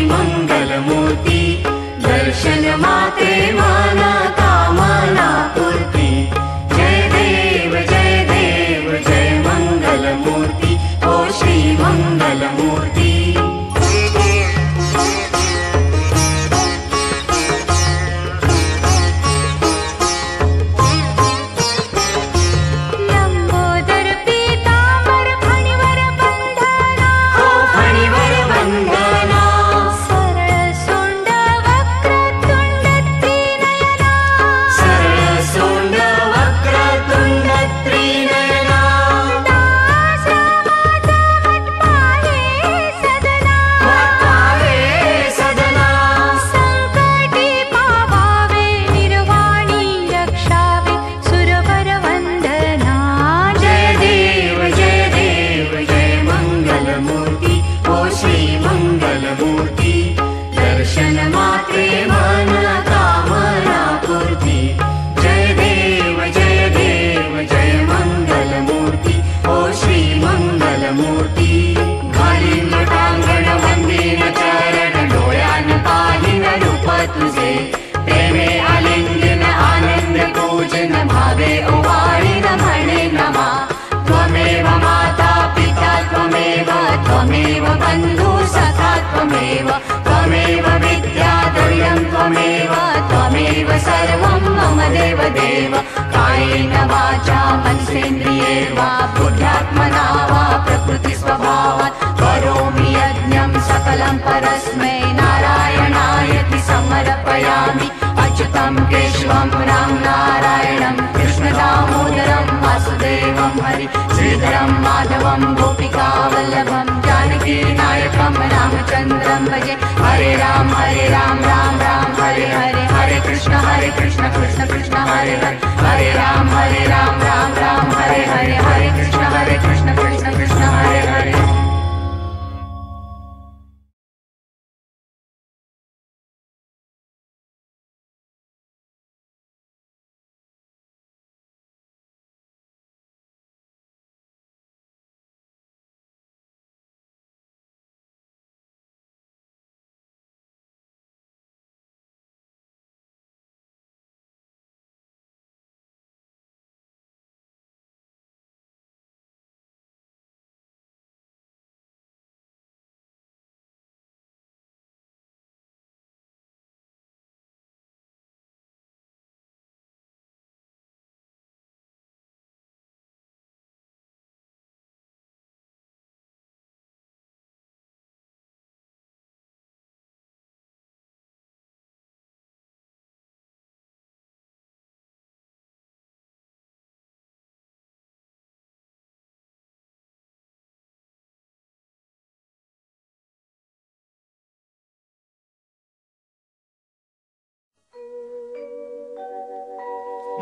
मंगलमूर्ती। दर्शन मात्रे मन कामना पूर्ती। जय देव जय मंगलमूर्ती ओ श्री मंगलमूर्ती। लंबोदर पीतांबर फणिवर बंधना, हो फणिवर बंधना। दर्शन मात्रे मन कामना पूर्ती। जय देव जय मंगलमूर्ती ओ श्री मंगलमूर्ती। घालीन टांगण वंदीन चरण, डोळ्यान पाहिन रूप तुझे। प्रेमे आलिंगन आनंद पूजन, भावे ओवाळीन म्हणे नमा। त्वमेव माता पिता त्वमेव बंधु सखा त्वमेव। त्वमेव विद्या द्रव्यं त्वमेव सर्वं मम देव। कायेन वाचा मनसेन्द्रिये वा बुद्ध्यात्मना वा प्रकृति स्वभावात् करोमि यज्ञं सकलं परस्मै नारायणायति समर्पयामि। अच्युतं केशवं राम नारायणं कृष्ण दामोदरं वासुदेवं हरि श्रीधरं माधवं गोपिका वल्लभं जानकी नायकं रामचन्द्रं भजे। हरे राम राम राम हरे हरे, हरे कृष्ण कृष्ण कृष्ण हरे हरे। हरे राम राम राम हरे हरे, हरे कृष्ण कृष्ण कृष्ण हरे हरे।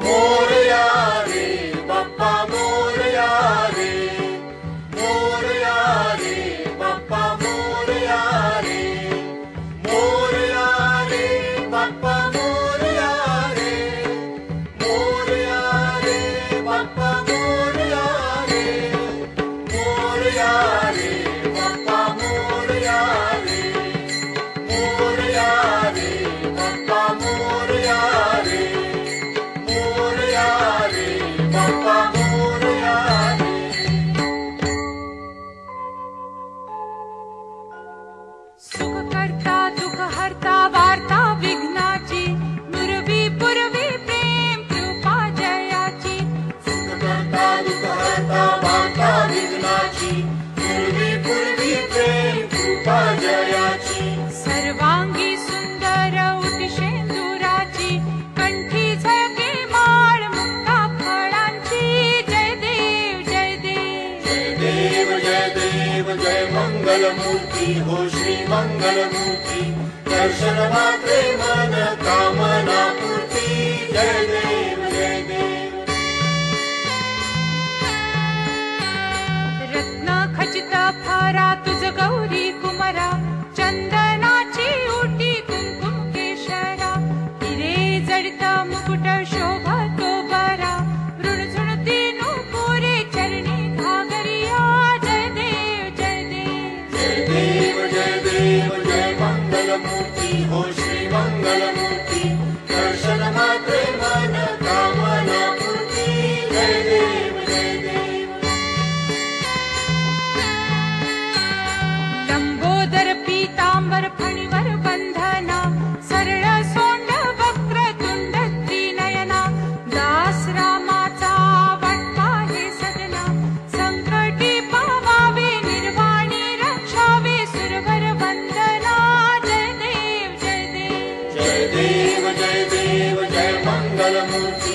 मोरया रे बाप्पा मोरया रे, मोरया रे बाप्पा मोरया रे। मोरया रे बाप्पा मोरया रे, मोरया रे बाप्पा मोरया रे। मोरया रे बाप्पा मोरया रे, मोरया रे बाप्पा मोरया रे। मोरया रे बाप्पा मोरया रे। सुख करता दुख हरता वार्ता विघ्नाची, नुरवी पुरवी प्रेम कृपा जयाची। सुख करता दुख हरता वार्ता विघ्नाची, पूर्वी पूर्वी प्रेम कृपा जया। मंगलमूर्ती हो श्री मंगलमूर्ती दर्शन मात्रे मन कामना पूर्ती जय देव जय देव रत्न खचित फारा तुझ गौरी कुमरा चंदनाची उटी कुंकुम केशरा हिरे जडित मुकुट शोभतो बरा ऋणझुणती नुपुरे चरणी घागरिया जय देव जय देव जय देव जय देव जय मंगलमूर्ती हो श्री मंगलमूर्ती दर्शन मात्रे मन कामना पूर्ती जय देव जय देव लंबोदर पीतांबर फणीवर बंधना सरळ सोंड वक्र तुंड त्रिनयना दास रामाचा वाटपा हे सदना संकटी पावावे निर्वाणी रक्षावे सुरवर वंदना जय देव जय देव जय देव जय देव जय मंगलमूर्ती